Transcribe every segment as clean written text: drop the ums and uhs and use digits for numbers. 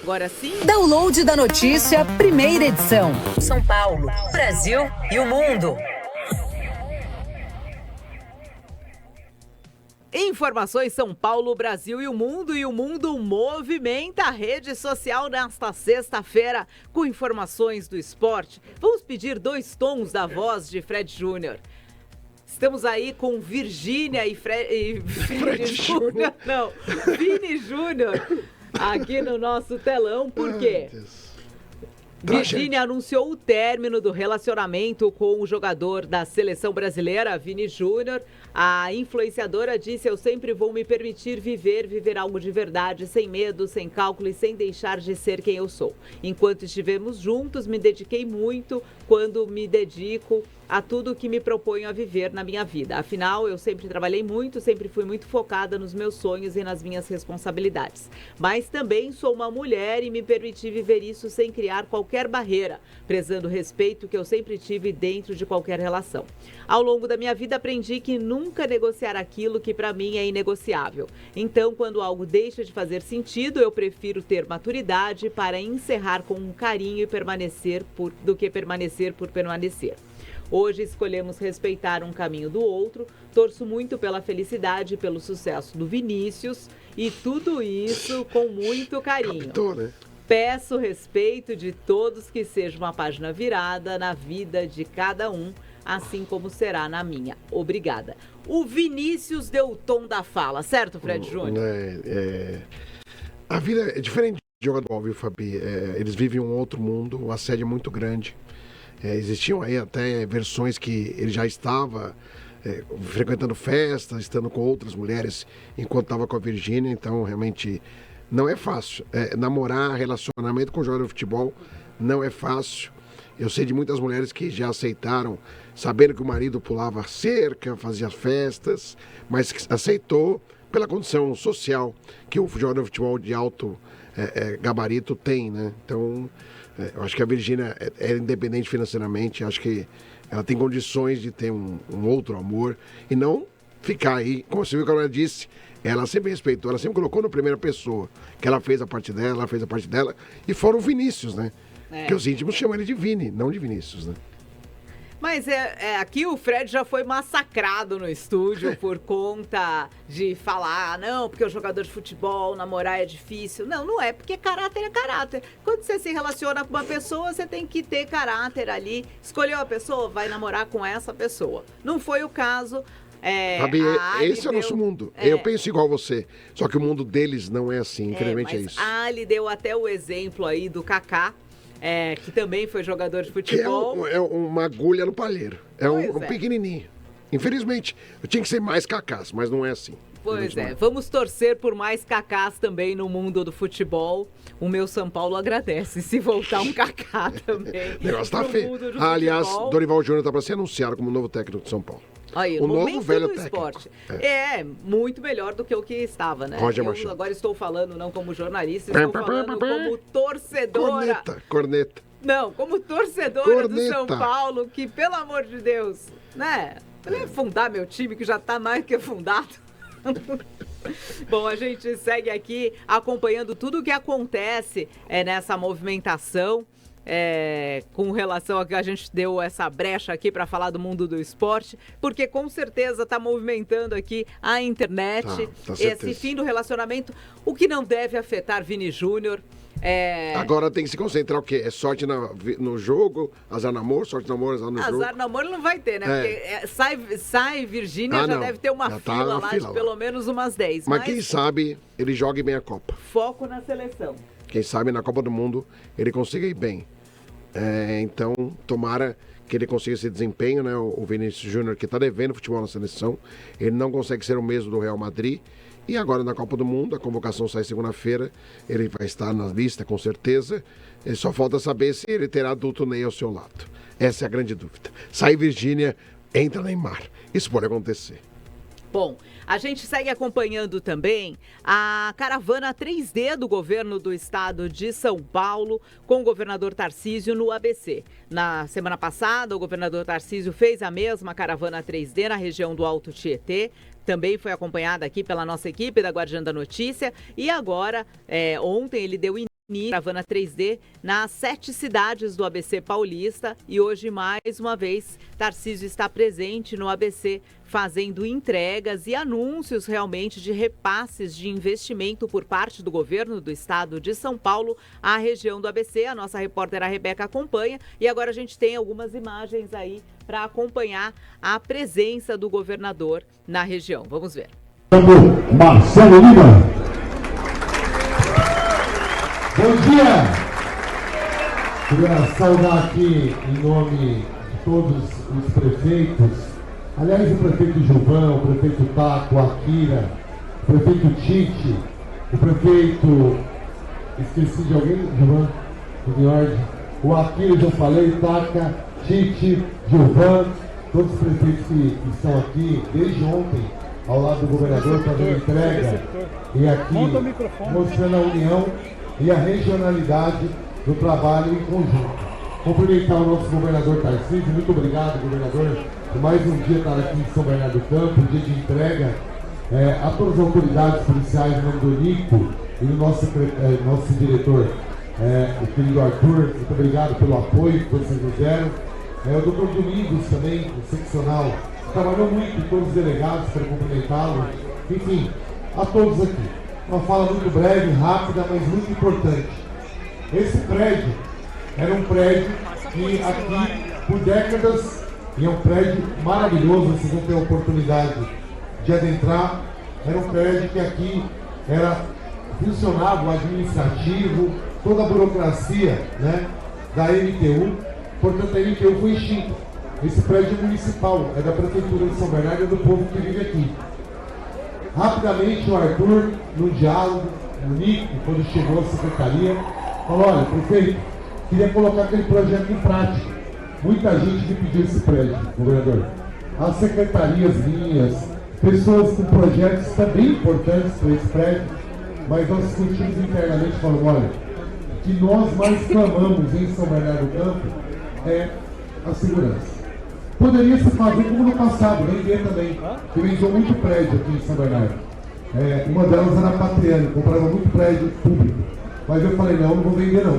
Agora sim. Download da notícia, primeira edição. São Paulo, Brasil e o mundo. Informações São Paulo, Brasil e o mundo movimenta a rede social nesta sexta-feira com informações do esporte. Vamos pedir 2 tons da voz de Fred Júnior. Estamos aí com Virgínia e Fred Júnior. Não, Vini Júnior aqui no nosso telão, por quê? Virgínia anunciou o término do relacionamento com o jogador da seleção brasileira, Vini Júnior. A influenciadora disse: eu sempre vou me permitir viver algo de verdade, sem medo, sem cálculo e sem deixar de ser quem eu sou. Enquanto estivemos juntos, me dediquei muito quando me dedico a tudo que me proponho a viver na minha vida. Afinal, eu sempre trabalhei muito, sempre fui muito focada nos meus sonhos e nas minhas responsabilidades. Mas também sou uma mulher e me permiti viver isso sem criar qualquer barreira, prezando o respeito que eu sempre tive dentro de qualquer relação. Ao longo da minha vida, aprendi que nunca negociar aquilo que para mim é inegociável. Então, quando algo deixa de fazer sentido, eu prefiro ter maturidade para encerrar com um carinho e permanecer do que permanecer por permanecer. Hoje escolhemos respeitar um caminho do outro. Torço muito pela felicidade e pelo sucesso do Vinícius e tudo isso com muito carinho. Captou, né? Peço respeito de todos, que seja uma página virada na vida de cada um, assim como será na minha. Obrigada. O Vinícius deu o tom da fala, certo, Fred Júnior? A vida é diferente de jogador, viu, Fabi? Eles vivem um outro mundo, o assédio é muito grande. Existiam aí até versões que ele já estava frequentando festas, estando com outras mulheres enquanto estava com a Virgínia, então realmente não é fácil. Namorar, relacionamento com jogador de futebol não é fácil. Eu sei de muitas mulheres que já aceitaram, sabendo que o marido pulava cerca, fazia festas, mas que aceitou pela condição social que o jogador de futebol de alto gabarito tem, né? Então, eu acho que a Virgínia é independente financeiramente, acho que ela tem condições de ter um outro amor e não ficar aí, como você viu que ela disse, ela sempre respeitou, ela sempre colocou na primeira pessoa, que ela fez a parte dela, e fora o Vinícius, né? Que os íntimos chamam ele de Vini, não de Vinícius, né? Mas aqui o Fred já foi massacrado no estúdio por conta de falar, não, porque o jogador de futebol, namorar é difícil. Não é, porque caráter é caráter. Quando você se relaciona com uma pessoa, você tem que ter caráter ali. Escolheu a pessoa, vai namorar com essa pessoa. Não foi o caso. Fabi, esse é o nosso mundo. Eu penso igual você, só que o mundo deles não é assim, infelizmente é isso. A Ali deu até o exemplo aí do Kaká. Que também foi jogador de futebol. Que é uma agulha no palheiro. Um pequenininho. Infelizmente, eu tinha que ser mais Kakás, mas não é assim. Pois é, vamos torcer por mais Kakás também no mundo do futebol. O meu São Paulo agradece se voltar um Kaká também. O negócio tá feio. Aliás, Dorival Júnior tá para ser anunciado como novo técnico de São Paulo. Aí, o novo velho técnico. Esporte. Muito melhor do que o que estava, né? Eu agora estou falando não como jornalista, estou falando como torcedora. Corneta. Não, como torcedora do São Paulo, que, pelo amor de Deus, né? Eu ia fundar meu time, que já está mais que fundado. Bom, a gente segue aqui acompanhando tudo o que acontece nessa movimentação. Com relação a que a gente deu essa brecha aqui para falar do mundo do esporte, porque com certeza está movimentando aqui a internet, esse fim do relacionamento, o que não deve afetar Vini Júnior. Agora tem que se concentrar o quê? É sorte no jogo, azar namoro, sorte namoro, azar no jogo. Azar namoro não vai ter, né? Porque sai Virgínia, já deve ter uma fila lá de pelo menos umas 10. Mas quem sabe ele jogue bem a Copa. Foco na seleção. Quem sabe na Copa do Mundo ele consiga ir bem. Então, tomara que ele consiga esse desempenho, né? O Vinícius Júnior, que está devendo futebol na seleção, ele não consegue ser o mesmo do Real Madrid. E agora na Copa do Mundo, a convocação sai segunda-feira, ele vai estar na lista, com certeza. Só falta saber se ele terá adulto Ney ao seu lado. Essa é a grande dúvida. Sai Virgínia, entra Neymar. Isso pode acontecer. Bom, a gente segue acompanhando também a caravana 3D do governo do estado de São Paulo com o governador Tarcísio no ABC. Na semana passada, o governador Tarcísio fez a mesma caravana 3D na região do Alto Tietê. Também foi acompanhada aqui pela nossa equipe da Guardiã da Notícia. E agora, ontem, ele deu início Caravana 3D nas 7 cidades do ABC paulista e hoje, mais uma vez, Tarcísio está presente no ABC fazendo entregas e anúncios realmente de repasses de investimento por parte do governo do estado de São Paulo à região do ABC. A nossa repórter, a Rebeca, acompanha e agora a gente tem algumas imagens aí para acompanhar a presença do governador na região. Vamos ver. Marcelo Lima. Bom dia! Queria saudar aqui em nome de todos os prefeitos, aliás, o prefeito Gilvan, o prefeito Taco, Akira, o prefeito Tite, o prefeito... Esqueci de alguém, Gilvan? Em ordem. O Akira, já falei, Taca, Tite, Gilvan, todos os prefeitos que estão aqui desde ontem, ao lado do governador, fazendo entrega, e aqui mostrando a união e a regionalidade do trabalho em conjunto. Cumprimentar o nosso governador Tarcísio, muito obrigado, governador, por mais um dia estar aqui em São Bernardo do Campo, dia de entrega a todas as autoridades policiais, em nome do Nico e do nosso diretor, o querido Arthur, muito obrigado pelo apoio que vocês nos deram. O doutor Domingos também, o seccional, trabalhou muito, todos os delegados, para cumprimentá-lo, enfim, a todos aqui. Uma fala muito breve, rápida, mas muito importante. Esse prédio era um prédio que aqui, por décadas, e é um prédio maravilhoso, vocês vão ter a oportunidade de adentrar. Era um prédio que aqui funcionava o administrativo, toda a burocracia, né, da MTU. Portanto, a MTU foi extinta. Esse prédio municipal é da Prefeitura de São Bernardo e do povo que vive aqui. Rapidamente o Arthur, no diálogo, o Nico, quando chegou à secretaria, falou: olha, prefeito, queria colocar aquele projeto em prática. Muita gente me pediu esse prédio, governador. As secretarias minhas, pessoas com projetos também importantes para esse prédio, mas nós discutimos internamente, falando: olha, o que nós mais clamamos em São Bernardo do Campo é a segurança. Poderia se fazer como no passado, vender também, que vendeu muito prédio aqui em São Bernardo. Uma delas era a Patriane, comprava muito prédio público. Mas eu falei: não vou vender não.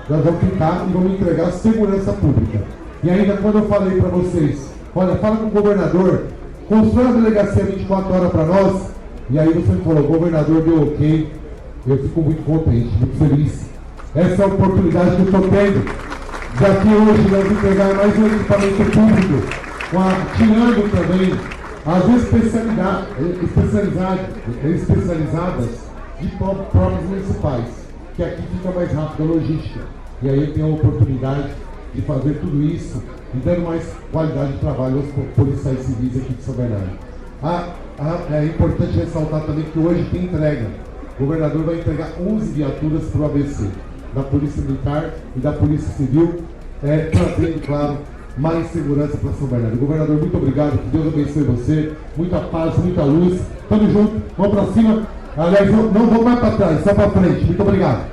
Nós vamos ficar e vamos entregar segurança pública. E ainda quando eu falei para vocês, olha, fala com o governador, constrói a delegacia 24 horas para nós, e aí você me falou: o governador deu ok, eu fico muito contente, muito feliz. Essa é a oportunidade que eu estou tendo. Daqui hoje nós entregar mais um equipamento público, tirando também as especializadas de provas municipais, que aqui fica mais rápido a logística. E aí eu tenho a oportunidade de fazer tudo isso e dando mais qualidade de trabalho aos policiais civis aqui de São Bernardo. É importante ressaltar também que hoje tem entrega. O governador vai entregar 11 viaturas para o ABC, da Polícia Militar e da Polícia Civil, trazendo, claro, mais segurança para São Bernardo. Governador, muito obrigado, que Deus abençoe você, muita paz, muita luz, tamo junto, vamos para cima, aliás, não vamos mais para trás, só para frente, muito obrigado.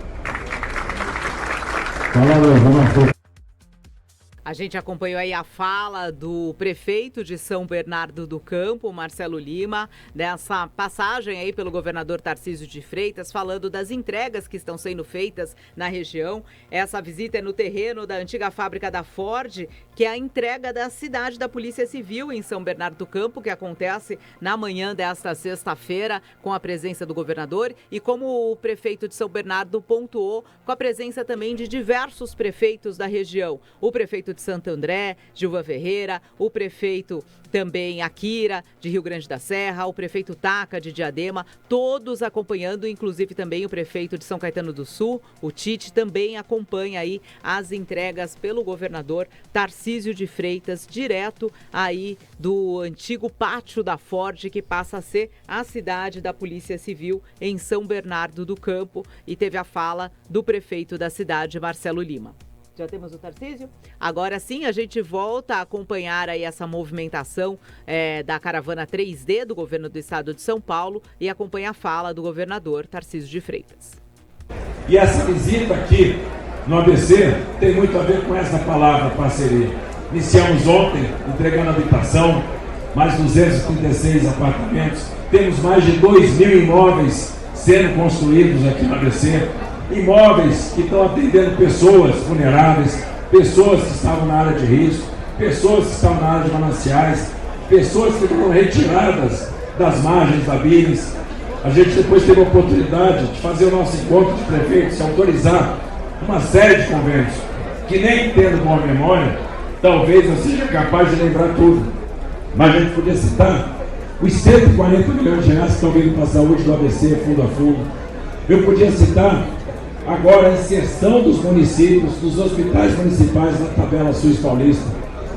Vamos. A gente acompanhou aí a fala do prefeito de São Bernardo do Campo, Marcelo Lima, dessa passagem aí pelo governador Tarcísio de Freitas, falando das entregas que estão sendo feitas na região. Essa visita é no terreno da antiga fábrica da Ford, que é a entrega da cidade da Polícia Civil em São Bernardo do Campo, que acontece na manhã desta sexta-feira, com a presença do governador e, como o prefeito de São Bernardo pontuou, com a presença também de diversos prefeitos da região. O prefeito de Santo André, Gilvan Ferreira, o prefeito também Akira, de Rio Grande da Serra, o prefeito Taca, de Diadema, todos acompanhando, inclusive também o prefeito de São Caetano do Sul, o Tite, também acompanha aí as entregas pelo governador Tarcísio de Freitas, direto aí do antigo pátio da Ford, que passa a ser a cidade da Polícia Civil em São Bernardo do Campo, e teve a fala do prefeito da cidade, Marcelo Lima. Já temos o Tarcísio? Agora sim, a gente volta a acompanhar aí essa movimentação da caravana 3D do governo do estado de São Paulo e acompanha a fala do governador Tarcísio de Freitas. E essa visita aqui no ABC tem muito a ver com essa palavra parceria. Iniciamos ontem entregando habitação, mais 236 apartamentos, temos mais de 2.000 imóveis sendo construídos aqui no ABC. imóveis que estão atendendo pessoas vulneráveis, pessoas que estavam na área de risco, pessoas que estavam na área de mananciais, pessoas que foram retiradas das margens da Bires. A gente depois teve a oportunidade de fazer o nosso encontro de prefeitos, se autorizar uma série de convênios, que nem tendo boa memória, talvez eu seja capaz de lembrar tudo. Mas a gente podia citar os 140 milhões de reais que estão vindo para a saúde do ABC, fundo a fundo. Eu podia citar agora a inserção dos municípios, dos hospitais municipais na tabela SUS paulista,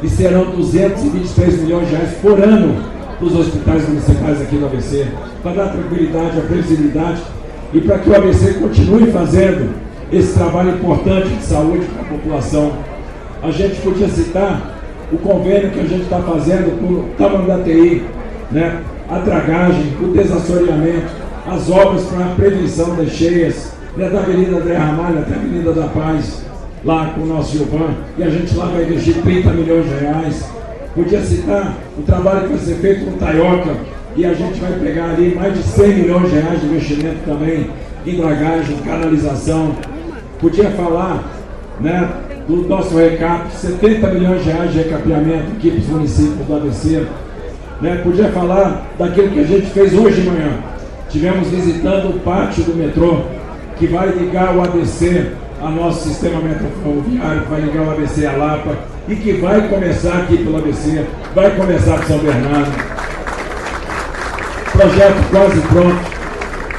e serão 223 milhões de reais por ano para os hospitais municipais aqui do ABC, para dar tranquilidade, a previsibilidade e para que o ABC continue fazendo esse trabalho importante de saúde para a população. A gente podia citar o convênio que a gente está fazendo com o tamanho da TI, né? A dragagem, o desassoreamento, as obras para a prevenção das cheias, né? Da Avenida André Ramalho até a Avenida da Paz, lá com o nosso Gilvan, e a gente lá vai investir 30 milhões de reais. Podia citar o trabalho que vai ser feito com Taioca, e a gente vai pegar ali mais de 100 milhões de reais de investimento também em dragagem, canalização. Podia falar, né, do nosso recap, 70 milhões de reais de recapeamento aqui para os municípios do ABC. Né? Podia falar daquilo que a gente fez hoje de manhã. Tivemos visitando o pátio do metrô, que vai ligar o ABC ao nosso sistema metroferroviário, que vai ligar o ABC à Lapa, e que vai começar aqui pelo ABC, vai começar por São Bernardo. Projeto quase pronto,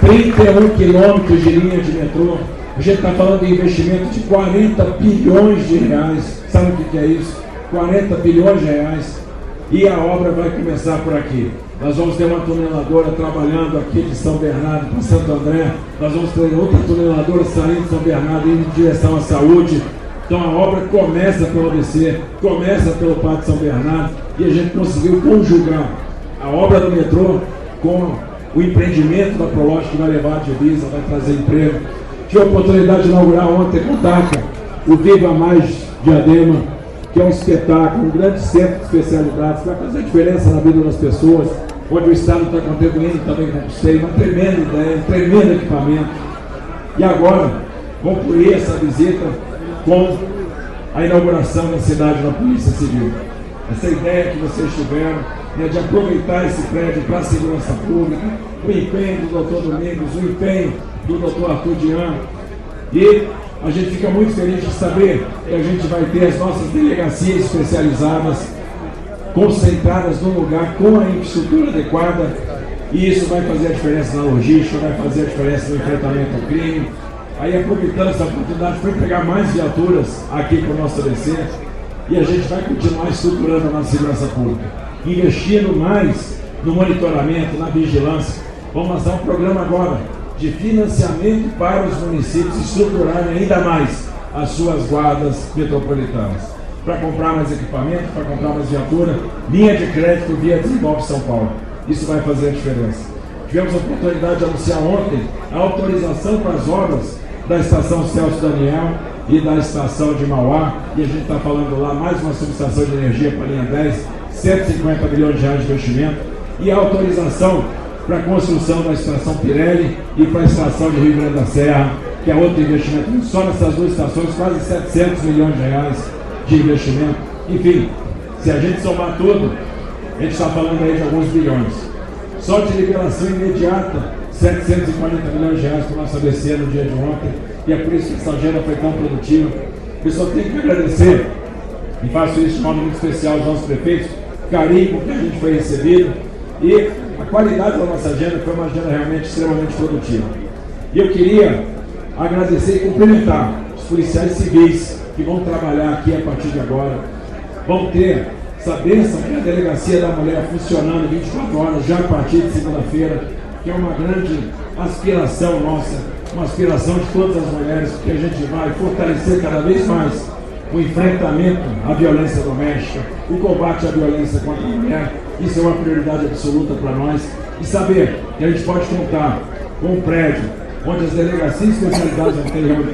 31 quilômetros de linha de metrô. A gente está falando de investimento de 40 bilhões de reais. Sabe o que é isso? 40 bilhões de reais. E a obra vai começar por aqui. Nós vamos ter uma tuneladora trabalhando aqui de São Bernardo para Santo André. Nós vamos ter outra tuneladora saindo de São Bernardo indo em direção à saúde. Então a obra começa pelo ABC, começa pelo Pátio São Bernardo, e a gente conseguiu conjugar a obra do metrô com o empreendimento da Prológica, que vai levar a divisa, vai trazer emprego. Tive a oportunidade de inaugurar ontem com o TACA, o Viva Mais Diadema, que é um espetáculo, um grande centro de especialidades, que vai fazer diferença na vida das pessoas, onde o Estado está contribuindo também com o CEI, uma tremenda ideia, um tremendo equipamento. E agora, concluir essa visita com a inauguração da cidade da Polícia Civil. Essa ideia que vocês tiveram, né, de aproveitar esse prédio para a segurança pública, o empenho do doutor Domingos, o empenho do doutor Arthur Dian, e a gente fica muito feliz de saber que a gente vai ter as nossas delegacias especializadas, concentradas num lugar com a infraestrutura adequada, e isso vai fazer a diferença na logística, vai fazer a diferença no enfrentamento ao crime. Aí, aproveitando essa oportunidade, foi pegar mais viaturas aqui para o nosso ABC, e a gente vai continuar estruturando a nossa segurança pública, investindo mais no monitoramento, na vigilância. Vamos lançar um programa agora de financiamento para os municípios estruturarem ainda mais as suas guardas metropolitanas, para comprar mais equipamento, para comprar mais viatura, linha de crédito via Desenvolve São Paulo. Isso vai fazer a diferença. Tivemos a oportunidade de anunciar ontem a autorização para as obras da estação Celso Daniel e da estação de Mauá, e a gente está falando lá mais uma subestação de energia para a linha 10, 150 milhões de reais de investimento, e a autorização para a construção da estação Pirelli e para a estação de Rio Grande da Serra, que é outro investimento. Só nessas duas estações, quase 700 milhões de reais de investimento. Enfim, se a gente somar tudo, a gente está falando aí de alguns bilhões. Só de liberação imediata, 740 milhões de reais para o nosso ABC no dia de ontem, e é por isso que essa agenda foi tão produtiva. Eu só tenho que agradecer, e faço isso de modo muito especial aos nossos prefeitos, o carinho com que a gente foi recebido, e a qualidade da nossa agenda foi uma agenda realmente extremamente produtiva. E eu queria agradecer e cumprimentar os policiais civis que vão trabalhar aqui a partir de agora, vão ter essa bênção que é a Delegacia da Mulher funcionando 24 horas já a partir de segunda-feira, que é uma grande aspiração nossa, uma aspiração de todas as mulheres, porque a gente vai fortalecer cada vez mais o enfrentamento à violência doméstica, o combate à violência contra a mulher. Isso é uma prioridade absoluta para nós, e saber que a gente pode contar com um prédio onde as delegacias especializadas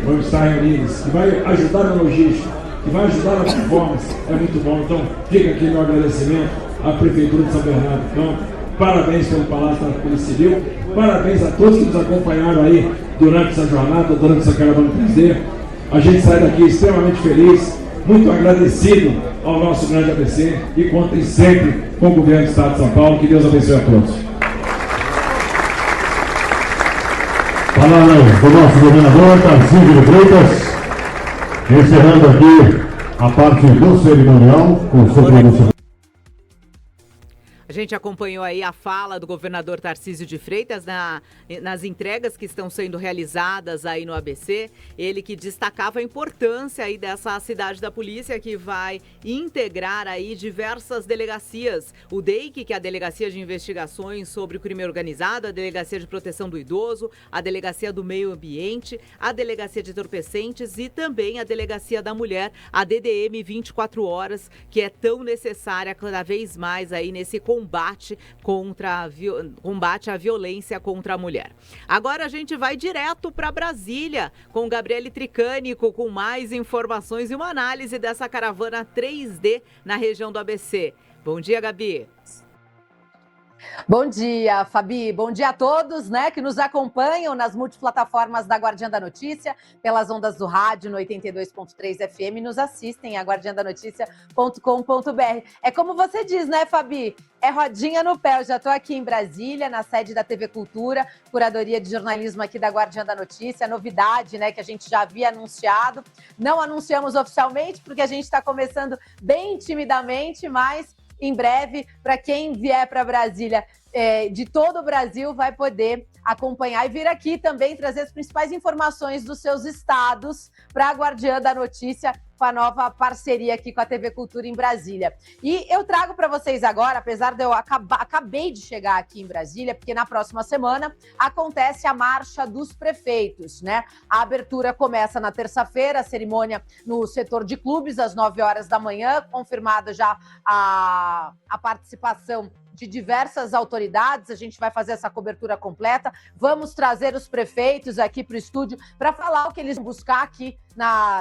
vão estar reunidas, que vai ajudar na logística, que vai ajudar na performance, é muito bom. Então fica aqui meu agradecimento à Prefeitura de São Bernardo do Campo, parabéns pelo Palácio da Polícia Civil, Parabéns a todos que nos acompanharam aí durante essa jornada, durante essa caravana 3D. A gente sai daqui extremamente feliz, muito agradecido ao nosso grande ABC e contem sempre com o governo do Estado de São Paulo. Que Deus abençoe a todos. Palavras do nosso governador Tarcísio de Freitas, encerrando aqui a parte do cerimonial com o seu pronúncio. A gente acompanhou aí a fala do governador Tarcísio de Freitas nas entregas que estão sendo realizadas aí no ABC. Ele que destacava a importância aí dessa cidade da polícia que vai integrar aí diversas delegacias. O DEIC, que é a Delegacia de Investigações sobre o Crime Organizado, a Delegacia de Proteção do Idoso, a Delegacia do Meio Ambiente, a Delegacia de Entorpecentes e também a Delegacia da Mulher, a DDM 24 horas, que é tão necessária cada vez mais aí nesse combate à violência contra a mulher. Agora a gente vai direto para Brasília com Gabriele Tricânico com mais informações e uma análise dessa caravana 3D na região do ABC. Bom dia, Gabi. Bom dia, Fabi. Bom dia a todos, né, que nos acompanham nas multiplataformas da Guardiã da Notícia, pelas ondas do rádio no 82.3 FM, nos assistem a guardiandanoticia.com.br. É como você diz, né, Fabi? É rodinha no pé. Eu já estou aqui em Brasília, na sede da TV Cultura, curadoria de jornalismo aqui da Guardiã da Notícia. Novidade, né, que a gente já havia anunciado. Não anunciamos oficialmente, porque a gente está começando bem timidamente, mas em breve, para quem vier para Brasília de todo o Brasil, vai poder acompanhar e vir aqui também trazer as principais informações dos seus estados para a Guardiã da Notícia, com a nova parceria aqui com a TV Cultura em Brasília. E eu trago para vocês agora, apesar de eu acabei de chegar aqui em Brasília, porque na próxima semana acontece a Marcha dos Prefeitos, né? A abertura começa na terça-feira, a cerimônia no setor de clubes, às 9 horas da manhã, confirmada já a participação de diversas autoridades. A gente vai fazer essa cobertura completa. Vamos trazer os prefeitos aqui para o estúdio para falar o que eles vão buscar aqui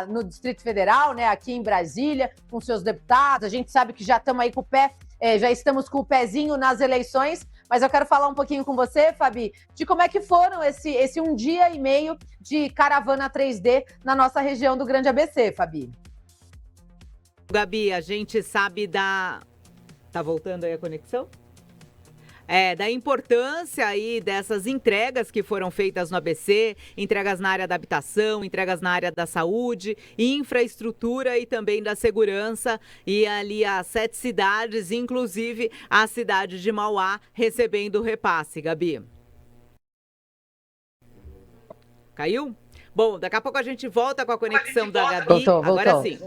no Distrito Federal, né? Aqui em Brasília, com seus deputados. A gente sabe que já estamos aí com o pé, já estamos com o pezinho nas eleições, mas eu quero falar um pouquinho com você, Fabi, de como é que foram esse 1 dia e meio de caravana 3D na nossa região do Grande ABC, Fabi. Gabi, a gente sabe Tá voltando aí a conexão? Da importância aí dessas entregas que foram feitas no ABC, entregas na área da habitação, entregas na área da saúde, infraestrutura e também da segurança, e ali as 7 cidades, inclusive a cidade de Mauá, recebendo repasse, Gabi. Caiu? Bom, daqui a pouco a gente volta com a conexão da Gabi. Voltou. Agora sim.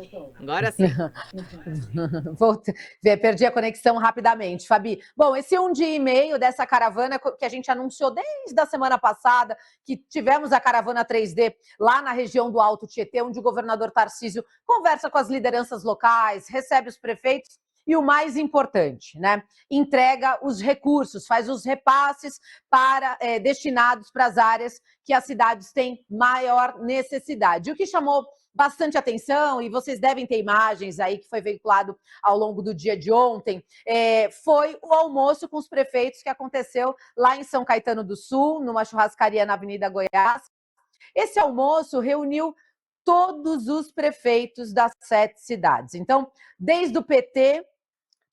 Perdi a conexão rapidamente, Fabi. Bom, esse 1 dia e meio dessa caravana que a gente anunciou desde a semana passada, que tivemos a caravana 3D lá na região do Alto Tietê, onde o governador Tarcísio conversa com as lideranças locais, recebe os prefeitos. E o mais importante, né? Entrega os recursos, faz os repasses destinados para as áreas que as cidades têm maior necessidade. O que chamou bastante atenção, e vocês devem ter imagens aí que foi veiculado ao longo do dia de ontem, foi o almoço com os prefeitos que aconteceu lá em São Caetano do Sul, numa churrascaria na Avenida Goiás. Esse almoço reuniu todos os prefeitos das 7 cidades. Então, desde o PT,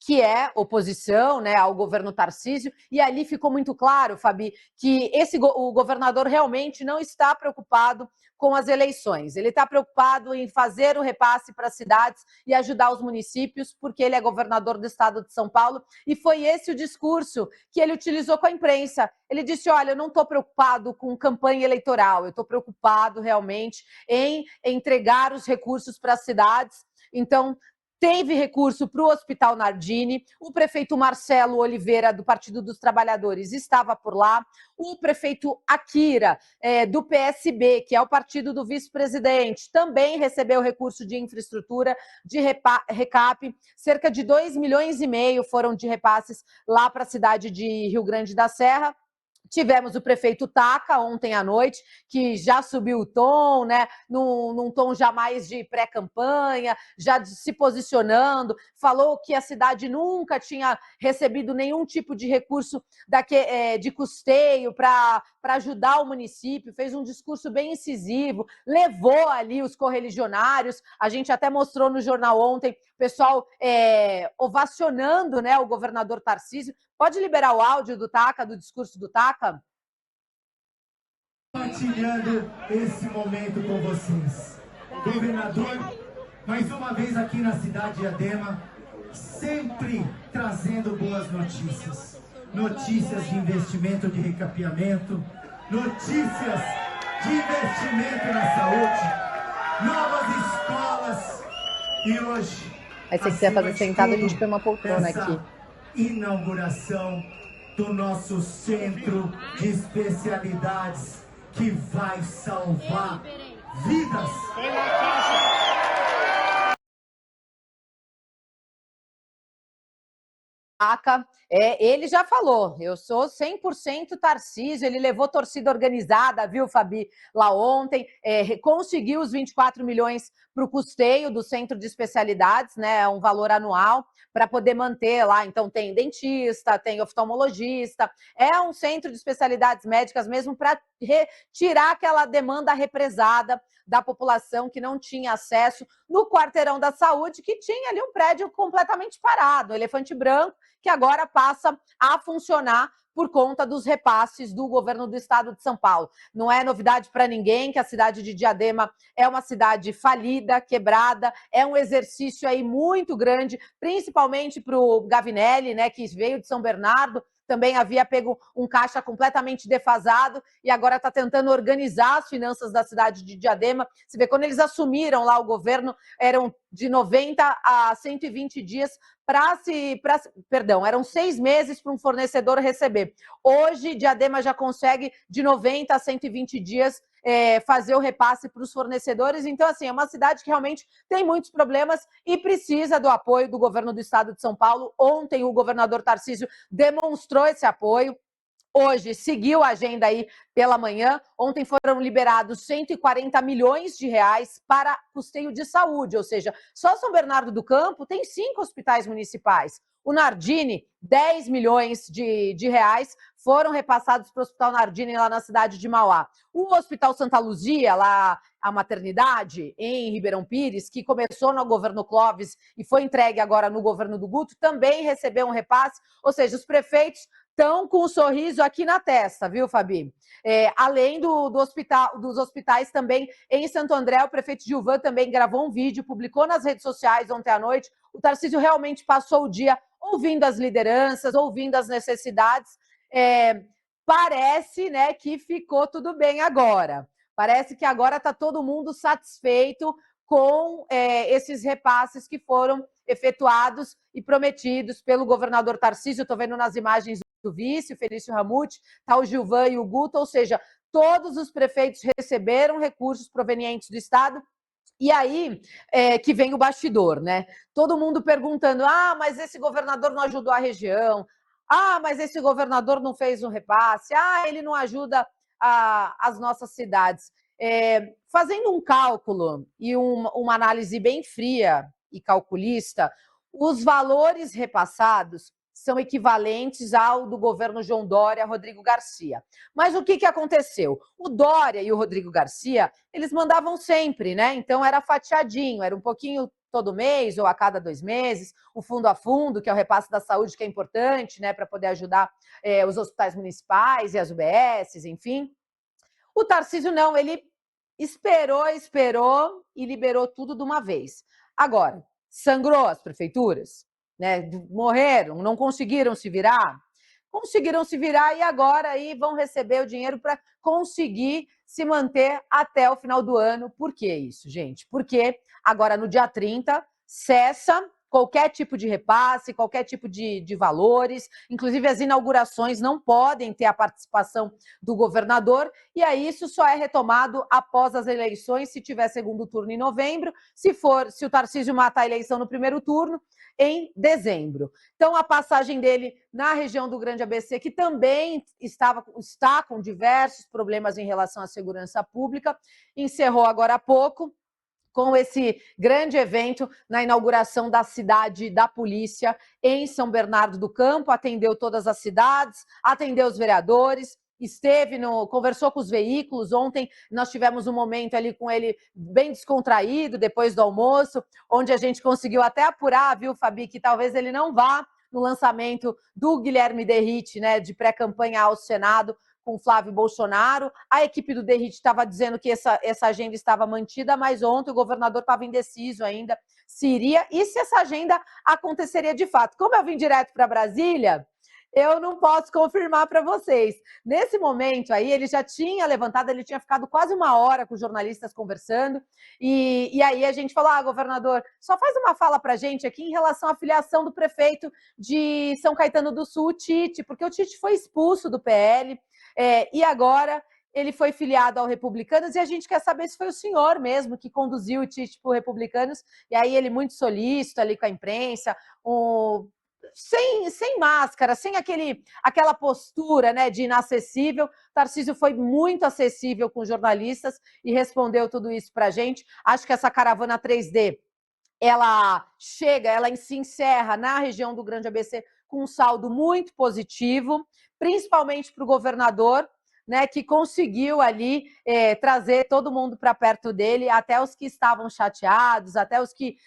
que é oposição, né, ao governo Tarcísio, e ali ficou muito claro, Fabi, que o governador realmente não está preocupado com as eleições. Ele está preocupado em fazer o repasse para as cidades e ajudar os municípios, porque ele é governador do estado de São Paulo, e foi esse o discurso que ele utilizou com a imprensa. Ele disse, olha, eu não estou preocupado com campanha eleitoral, eu estou preocupado realmente em entregar os recursos para as cidades. Então, teve recurso para o Hospital Nardini, o prefeito Marcelo Oliveira, do Partido dos Trabalhadores, estava por lá, o prefeito Akira, do PSB, que é o partido do vice-presidente, também recebeu recurso de infraestrutura, de recap, cerca de 2,5 milhões foram de repasses lá para a cidade de Rio Grande da Serra. Tivemos o prefeito Taca ontem à noite, que já subiu o tom, né, num tom já mais de pré-campanha, já se posicionando, falou que a cidade nunca tinha recebido nenhum tipo de recurso de custeio para ajudar o município, fez um discurso bem incisivo, levou ali os correligionários, a gente até mostrou no jornal ontem, o pessoal ovacionando, né, o governador Tarcísio. Pode liberar o áudio do Taca, do discurso do Taca? Compartilhando esse momento com vocês. Governador, mais uma vez aqui na cidade de Diadema, sempre trazendo boas notícias. Notícias de investimento, de recapeamento, notícias de investimento na saúde, novas escolas e hoje... Aí se você quiser fazer sentado, a gente põe uma poltrona aqui. Inauguração do nosso centro de especialidades que vai salvar vidas. Ele já falou, eu sou 100% Tarcísio, ele levou torcida organizada, viu, Fabi, lá ontem, conseguiu os 24 milhões para o custeio do centro de especialidades, né, um valor anual, para poder manter lá, então tem dentista, tem oftalmologista, é um centro de especialidades médicas mesmo para tirar aquela demanda represada da população que não tinha acesso no quarteirão da saúde, que tinha ali um prédio completamente parado, Elefante Branco, que agora passa a funcionar por conta dos repasses do governo do estado de São Paulo. Não é novidade para ninguém que a cidade de Diadema é uma cidade falida, quebrada, é um exercício aí muito grande, principalmente para o Gavinelli, né, que veio de São Bernardo, também havia pego um caixa completamente defasado e agora está tentando organizar as finanças da cidade de Diadema. Você vê, quando eles assumiram lá o governo, eram de 90 a 120 dias eram 6 meses para um fornecedor receber. Hoje, Diadema já consegue de 90 a 120 dias fazer o repasse para os fornecedores. Então, assim, é uma cidade que realmente tem muitos problemas e precisa do apoio do governo do estado de São Paulo. Ontem, o governador Tarcísio demonstrou esse apoio. Hoje, seguiu a agenda aí pela manhã. Ontem foram liberados 140 milhões de reais para custeio de saúde, ou seja, só São Bernardo do Campo tem 5 hospitais municipais. O Nardini, 10 milhões de reais foram repassados para o Hospital Nardini, lá na cidade de Mauá. O Hospital Santa Luzia, lá a maternidade, em Ribeirão Pires, que começou no governo Clóvis e foi entregue agora no governo do Guto, também recebeu um repasse, ou seja, os prefeitos estão com um sorriso aqui na testa, viu, Fabi? Além dos hospitais também em Santo André, o prefeito Gilvan também gravou um vídeo, publicou nas redes sociais ontem à noite. O Tarcísio realmente passou o dia ouvindo as lideranças, ouvindo as necessidades. Parece, né, que ficou tudo bem agora. Parece que agora está todo mundo satisfeito com esses repasses que foram efetuados e prometidos pelo governador Tarcísio. Estou vendo nas imagens do vice, o Felício Ramute, está o Gilvan e o Guto, ou seja, todos os prefeitos receberam recursos provenientes do estado. E aí que vem o bastidor, né? Todo mundo perguntando, mas esse governador não ajudou a região, mas esse governador não fez um repasse, ele não ajuda as nossas cidades. Fazendo um cálculo e uma análise bem fria e calculista, os valores repassados são equivalentes ao do governo João Dória, Rodrigo Garcia. Mas o que aconteceu? O Dória e o Rodrigo Garcia, eles mandavam sempre, né? Então era fatiadinho, era um pouquinho todo mês ou a cada 2 meses, o fundo a fundo, que é o repasse da saúde, que é importante, né, para poder ajudar os hospitais municipais e as UBSs, enfim. O Tarcísio não, ele esperou e liberou tudo de uma vez. Agora, sangrou as prefeituras? Né, morreram, não conseguiram se virar? Conseguiram se virar e agora aí vão receber o dinheiro para conseguir se manter até o final do ano. Por que isso, gente? Porque agora no dia 30 cessa qualquer tipo de repasse, qualquer tipo de valores, inclusive as inaugurações não podem ter a participação do governador, e aí isso só é retomado após as eleições, se tiver segundo turno em novembro, se o Tarcísio matar a eleição no primeiro turno, em dezembro. Então, a passagem dele na região do Grande ABC, que também está com diversos problemas em relação à segurança pública, encerrou agora há pouco com esse grande evento na inauguração da cidade da polícia em São Bernardo do Campo, atendeu todas as cidades, atendeu os vereadores, conversou com os veículos. Ontem nós tivemos um momento ali com ele bem descontraído, depois do almoço, onde a gente conseguiu até apurar, viu, Fabi, que talvez ele não vá no lançamento do Guilherme Derrite, né, de pré-campanha ao Senado, com Flávio Bolsonaro. A equipe do Derrite estava dizendo que essa agenda estava mantida, mas ontem o governador estava indeciso ainda se iria e se essa agenda aconteceria de fato. Como eu vim direto para Brasília, eu não posso confirmar para vocês. Nesse momento aí, ele já tinha levantado, ele tinha ficado quase uma hora com os jornalistas conversando, e aí a gente falou, governador, só faz uma fala para a gente aqui em relação à filiação do prefeito de São Caetano do Sul, o Tite, porque o Tite foi expulso do PL, e agora ele foi filiado ao Republicanos, e a gente quer saber se foi o senhor mesmo que conduziu o Tite para o Republicanos, e aí ele muito solícito ali com a imprensa, sem máscara, sem aquela postura, né, de inacessível. Tarcísio foi muito acessível com jornalistas e respondeu tudo isso para a gente. Acho que essa caravana 3D, ela se encerra na região do Grande ABC com um saldo muito positivo, principalmente para o governador, né, que conseguiu ali trazer todo mundo para perto dele, até os que estavam chateados, até os que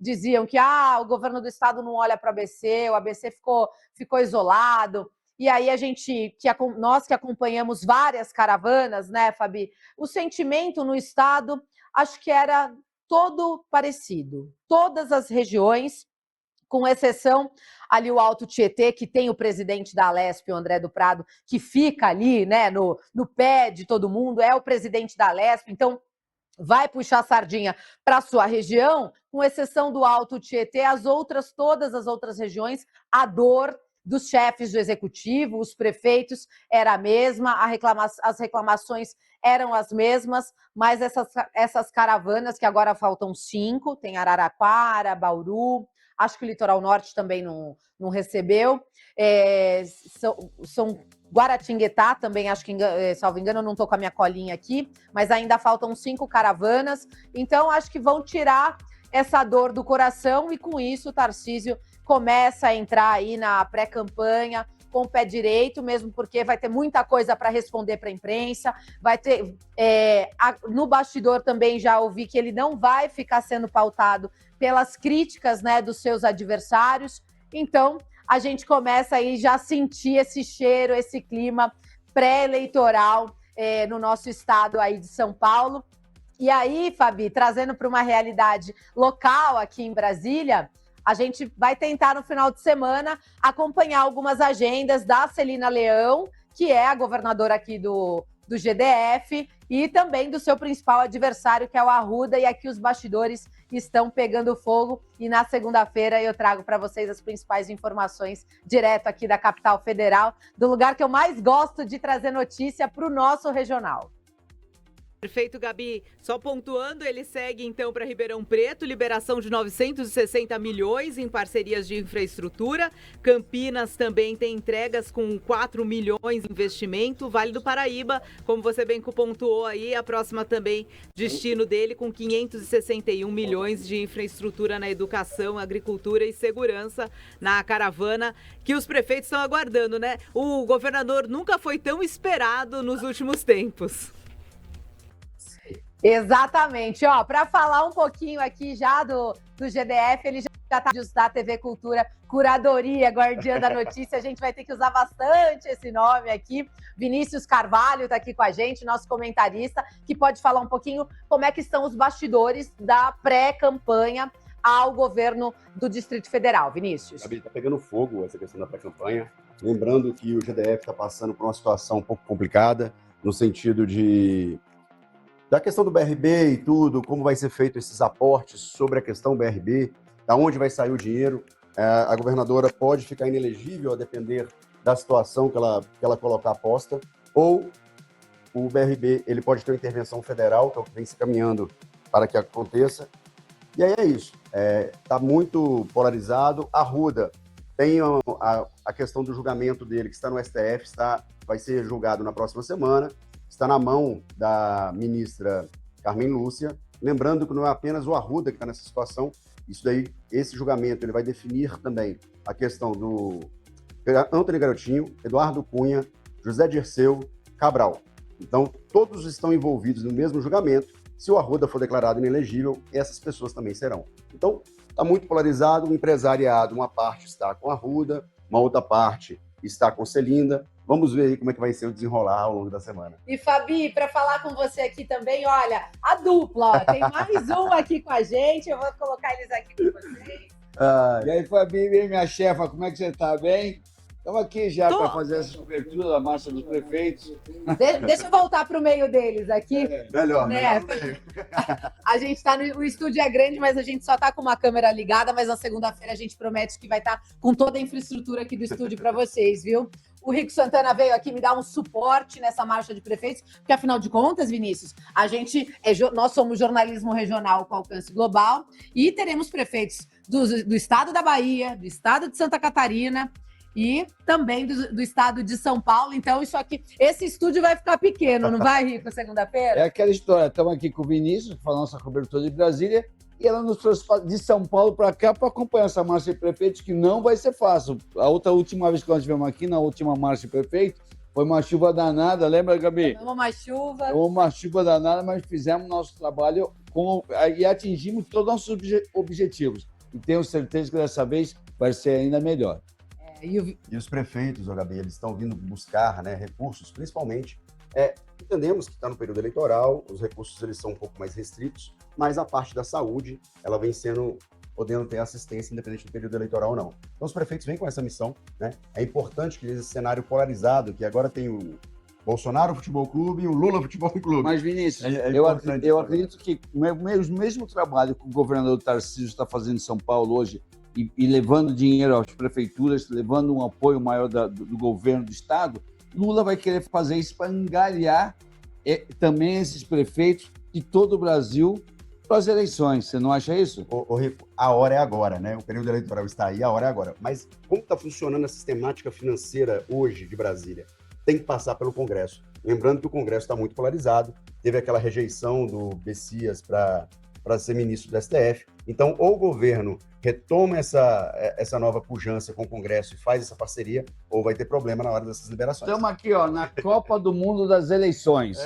diziam que o governo do estado não olha para o ABC, o ABC ficou isolado. E aí nós que acompanhamos várias caravanas, né, Fabi, o sentimento no estado acho que era todo parecido. Todas as regiões, com exceção ali o Alto Tietê, que tem o presidente da Alesp, o André do Prado, que fica ali, né, no pé de todo mundo, é o presidente da Alesp, então vai puxar a sardinha para a sua região, com exceção do Alto Tietê, todas as outras regiões, a dor dos chefes do executivo, os prefeitos, era a mesma, as reclamações eram as mesmas, mas essas caravanas, que agora faltam 5, tem Araraquara, Bauru, acho que o Litoral Norte também não recebeu. São Guaratinguetá também, acho que, salvo engano, eu não estou com a minha colinha aqui, mas ainda faltam 5 caravanas. Então, acho que vão tirar essa dor do coração e, com isso, o Tarcísio começa a entrar aí na pré-campanha com o pé direito, mesmo porque vai ter muita coisa para responder para a imprensa, vai ter... no bastidor também já ouvi que ele não vai ficar sendo pautado pelas críticas, né, dos seus adversários. Então, a gente começa aí já a sentir esse cheiro, esse clima pré-eleitoral no nosso estado aí de São Paulo. E aí, Fabi, trazendo para uma realidade local aqui em Brasília, a gente vai tentar no final de semana acompanhar algumas agendas da Celina Leão, que é a governadora aqui do GDF, e também do seu principal adversário, que é o Arruda, e aqui os bastidores estão pegando fogo, e na segunda-feira eu trago para vocês as principais informações direto aqui da capital federal, do lugar que eu mais gosto de trazer notícia para o nosso regional. Perfeito, Gabi. Só pontuando, ele segue então para Ribeirão Preto, liberação de 960 milhões em parcerias de infraestrutura. Campinas também tem entregas com 4 milhões de investimento. Vale do Paraíba, como você bem pontuou aí, a próxima também destino dele com 561 milhões de infraestrutura na educação, agricultura e segurança na caravana que os prefeitos estão aguardando, né? O governador nunca foi tão esperado nos últimos tempos. Exatamente, para falar um pouquinho aqui já do GDF, ele já está da TV Cultura, Curadoria, Guardiã da Notícia, a gente vai ter que usar bastante esse nome aqui. Vinícius Carvalho está aqui com a gente, nosso comentarista, que pode falar um pouquinho como é que estão os bastidores da pré-campanha ao governo do Distrito Federal. Vinícius. Gabi, está pegando fogo essa questão da pré-campanha, lembrando que o GDF está passando por uma situação um pouco complicada, no sentido da questão do BRB e tudo, como vai ser feito esses aportes sobre a questão BRB. da onde vai sair o dinheiro. A governadora pode ficar inelegível a depender da situação que ela colocar a aposta, ou o BRB ele pode ter uma intervenção federal, que é o que vem se caminhando para que aconteça. E aí é isso. Está muito polarizado. Arruda tem a questão do julgamento dele, que está no STF, vai ser julgado na próxima semana. Está na mão da ministra Carmen Lúcia. Lembrando que não é apenas o Arruda que está nessa situação. Esse julgamento ele vai definir também a questão do Antony Garotinho, Eduardo Cunha, José Dirceu, Cabral. Então, todos estão envolvidos no mesmo julgamento. Se o Arruda for declarado inelegível, essas pessoas também serão. Então, está muito polarizado. O empresariado, uma parte está com a Arruda, uma outra parte está com Celinda. Vamos ver aí como é que vai ser o desenrolar ao longo da semana. E, Fabi, para falar com você aqui também, olha, a dupla, ó, tem mais um aqui com a gente, eu vou colocar eles aqui com vocês. E aí, Fabi, minha chefa, como é que você tá? Bem? Estamos aqui já para fazer essa cobertura da marcha dos prefeitos. Deixa eu voltar para o meio deles aqui. Melhor, né? A gente está o estúdio é grande, mas a gente só está com uma câmera ligada, mas na segunda-feira a gente promete que vai estar com toda a infraestrutura aqui do estúdio para vocês, viu? O Rico Santana veio aqui me dar um suporte nessa marcha de prefeitos, porque afinal de contas, Vinícius, nós somos jornalismo regional com alcance global e teremos prefeitos do estado da Bahia, do estado de Santa Catarina e também do estado de São Paulo. Então, esse estúdio vai ficar pequeno, não vai, Rico, segunda-feira? É aquela história, estamos aqui com o Vinícius, falando nossa cobertura de Brasília, e ela nos trouxe de São Paulo para cá para acompanhar essa marcha de prefeitos, que não vai ser fácil. A última vez que nós tivemos aqui, na última marcha de prefeito, foi uma chuva danada, lembra, Gabi? Uma chuva danada, mas fizemos nosso trabalho e atingimos todos os nossos objetivos. E tenho certeza que dessa vez vai ser ainda melhor. E os prefeitos, Gabi, eles estão vindo buscar, né, recursos, principalmente. Entendemos que está no período eleitoral, os recursos eles são um pouco mais restritos, mas a parte da saúde, ela vem podendo ter assistência, independente do período eleitoral ou não. Então, os prefeitos vêm com essa missão, né? É importante que esse cenário polarizado, que agora tem o Bolsonaro Futebol Clube e o Lula Futebol Clube. Mas, Vinícius, eu acredito que o mesmo trabalho que o governador Tarcísio está fazendo em São Paulo hoje, e levando dinheiro às prefeituras, levando um apoio maior do governo do estado, Lula vai querer fazer isso para angariar também esses prefeitos de todo o Brasil para as eleições. Você não acha isso? Ô Rico, a hora é agora, né? O período eleitoral está aí, a hora é agora. Mas como está funcionando a sistemática financeira hoje de Brasília? Tem que passar pelo Congresso. Lembrando que o Congresso está muito polarizado, teve aquela rejeição do Bessias para ser ministro do STF. Então, ou o governo retoma essa nova pujança com o Congresso e faz essa parceria, ou vai ter problema na hora dessas liberações. Estamos aqui, na Copa do Mundo das eleições.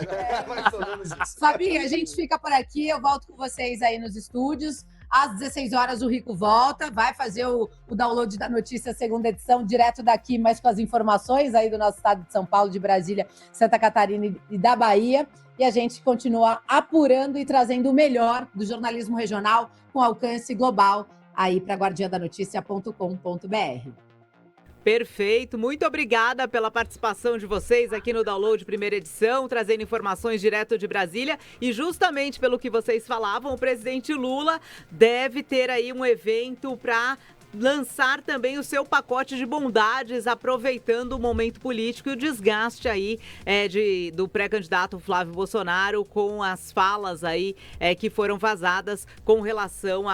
Fabi, a gente fica por aqui, eu volto com vocês aí nos estúdios. Às 16 horas o Rico volta, vai fazer o download da notícia segunda edição, direto daqui, mas com as informações aí do nosso estado de São Paulo, de Brasília, Santa Catarina e da Bahia. E a gente continua apurando e trazendo o melhor do jornalismo regional com alcance global aí para guardiadanoticia.com.br. Perfeito, muito obrigada pela participação de vocês aqui no Download Primeira Edição, trazendo informações direto de Brasília. E justamente pelo que vocês falavam, o presidente Lula deve ter aí um evento para lançar também o seu pacote de bondades, aproveitando o momento político e o desgaste aí do pré-candidato Flávio Bolsonaro com as falas aí que foram vazadas com relação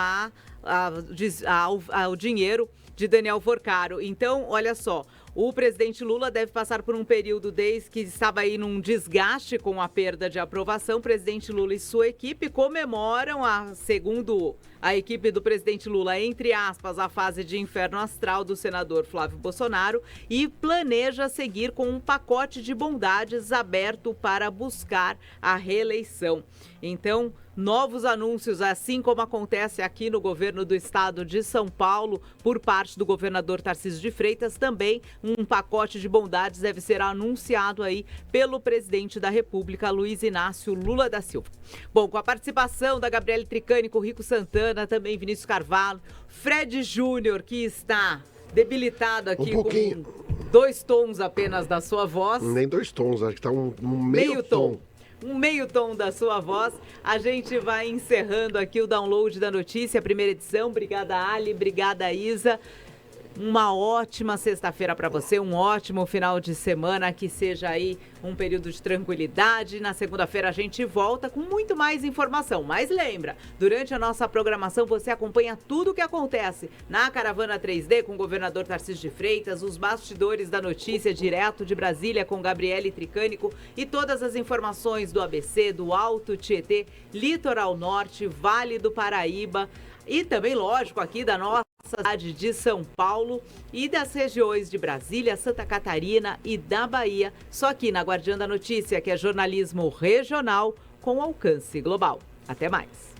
ao dinheiro de Daniel Forcaro. Então, olha só, o presidente Lula deve passar por um período desde que estava aí num desgaste com a perda de aprovação. O presidente Lula e sua equipe comemoram, segundo a equipe do presidente Lula, entre aspas, a fase de inferno astral do senador Flávio Bolsonaro e planeja seguir com um pacote de bondades aberto para buscar a reeleição. Então, novos anúncios, assim como acontece aqui no governo do estado de São Paulo, por parte do governador Tarcísio de Freitas, também um pacote de bondades deve ser anunciado aí pelo presidente da República, Luiz Inácio Lula da Silva. Bom, com a participação da Gabriele Tricani, com o Rico Santana, também Vinícius Carvalho, Fred Júnior, que está debilitado aqui com 2 tons apenas da sua voz. Nem 2 tons, acho que está um meio tom. um meio tom da sua voz. A gente vai encerrando aqui o download da notícia, primeira edição. Obrigada, Ali. Obrigada, Isa. Uma ótima sexta-feira para você, um ótimo final de semana, que seja aí um período de tranquilidade. Na segunda-feira a gente volta com muito mais informação. Mas lembra, durante a nossa programação você acompanha tudo o que acontece na Caravana 3D com o governador Tarcísio de Freitas, os bastidores da notícia direto de Brasília com Gabriele Tricânico e todas as informações do ABC, do Alto Tietê, Litoral Norte, Vale do Paraíba e também, lógico, aqui da nossa cidade de São Paulo e das regiões de Brasília, Santa Catarina e da Bahia, só aqui na Guardiã da Notícia, que é jornalismo regional com alcance global. Até mais.